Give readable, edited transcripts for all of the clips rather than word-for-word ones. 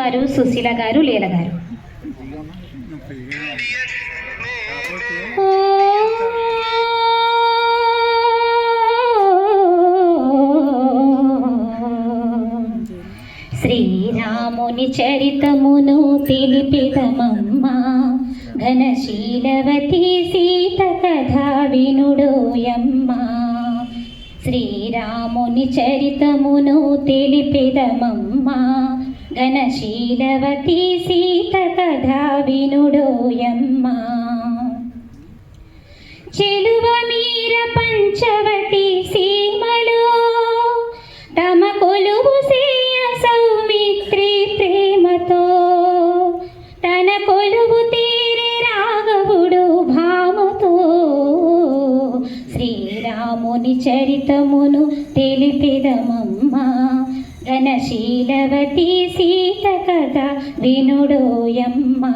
వారు సుశీల గారు, లీల గారు. శ్రీరాముని చరితమును తెలిపిదమమ్మా, ఘనశీలవతి సీత కథ వినుడోయమ్మా. శ్రీరాముని చరితమును తెలిపిదమమ్మా, ఘనశీలవతి సీత కథ వినుడోయమ్మా. చెలువ మీర పంచవటి సీమలో తమ కొలువు సేయ సౌమిత్రి ప్రేమతో, తన కొలువు తీరే రాఘవుడు భామతో. శ్రీరాముని చరితమును తెలిపిదమమ్మా, ఘనశీలవతి సీత కథ వినుడోయమ్మా.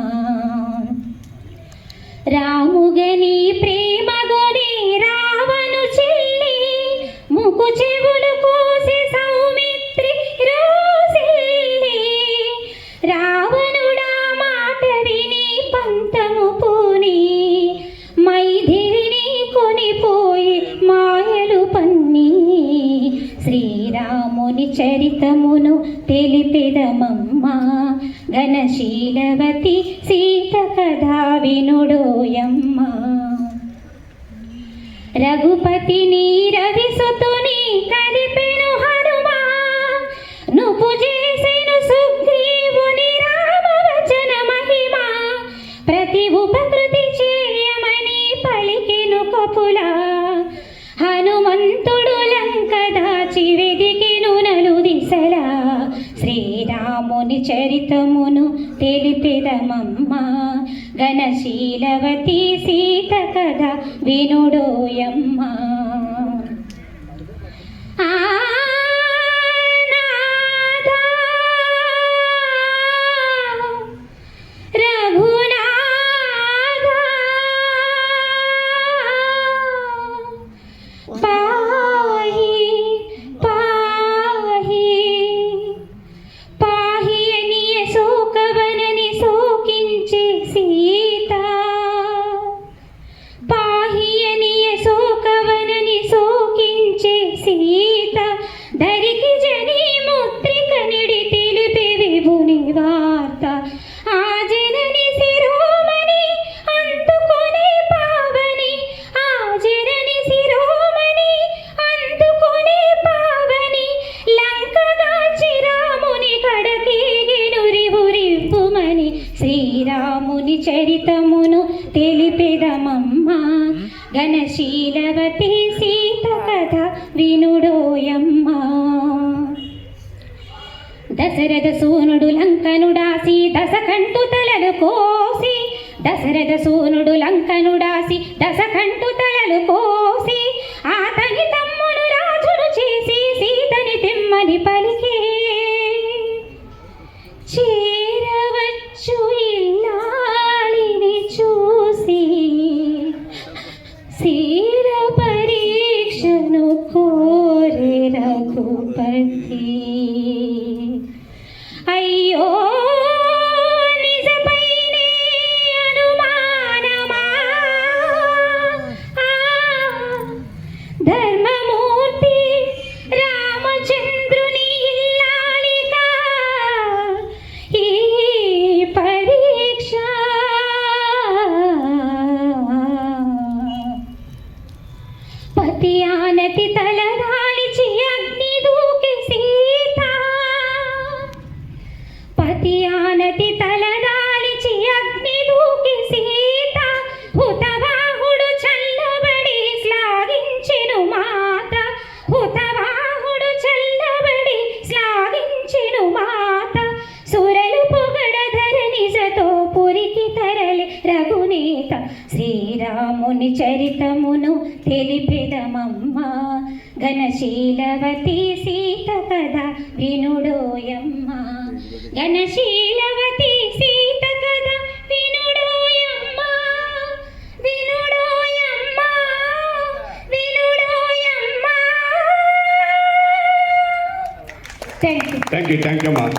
రాముగని ప్రేమగొని రావణు చెల్లి, ముకు చెవులు కోసి సౌమిత్రి రోసిల్లి. రావణుడా మాట విని పంతము పూని, మైథిలిని కొనిపోయి మాయలు పన్ని. శ్రీరాముని చరితమును తెలిపిదమమ్మా, ఘనశీలవతి సీత కథ వినుడోయమ్మా. రఘుపతిని రవిసుతుని కలిపెను హనుమా, నుపు చేసెను సుగ్రీవుని రామవచన మహిమా. ప్రతి ఉపకృతి చేయమని పలికెను కపులా, హనుమంతుడు లంక దాచి వెదికెను నలు దిశలా. శ్రీరాముని చరితమును తెలిపిదమమ్మా, ఘనశీలవతి సీత కథ వినుడోయమ్మా. శ్రీరాముని చరితమును తెలిపిదమమ్మా, ఘనశీలవతి సీత కథ వినుడోయమ్మా. దశరథ సూనుడు లంకనుడాసి దశకంఠు తలలు కోసి, దశరథ సూనుడు లంకనుడాసి దశకంఠు తలలు కోసి, ఆతని తమ్మును రాజును చేసి సీతని తెమ్మని పలికే. చేరవచ్చు ఇల్లాలిని చూసి, శీల పరీక్షను కోరే రఘుపతి. అయ్యో నిజపైనే అనుమానమా, ధర్మమూర్తి రామచంద్రుని ఇల్లాలిగా ఈ పరీక్ష. పతి ఆనతి తలదాల్చి అగ్ని దూకి సీత, పతి ఆనతి తలదాల్చి అగ్ని దూకి సీత. హుతవాహుడు చల్లబడి శ్లాఘించెను మాత, హుతవాహుడు చల్లబడి శ్లాఘించెను మాత. సురలు పొగడ ధరణిజతో పురికి తరలి రఘునేత. శ్రీరాముని చరితమును తెలిపిదమమ్మా, ఘనశీలవతి సీత కథ వినుడోయమ్మా. ఘనశీలవతి సీత కథ వినుడోయమ్మా, వినుడోయమ్మా, వినుడోయమ్మా. Thank you. థ్యాంక్ యూ అమ్మా.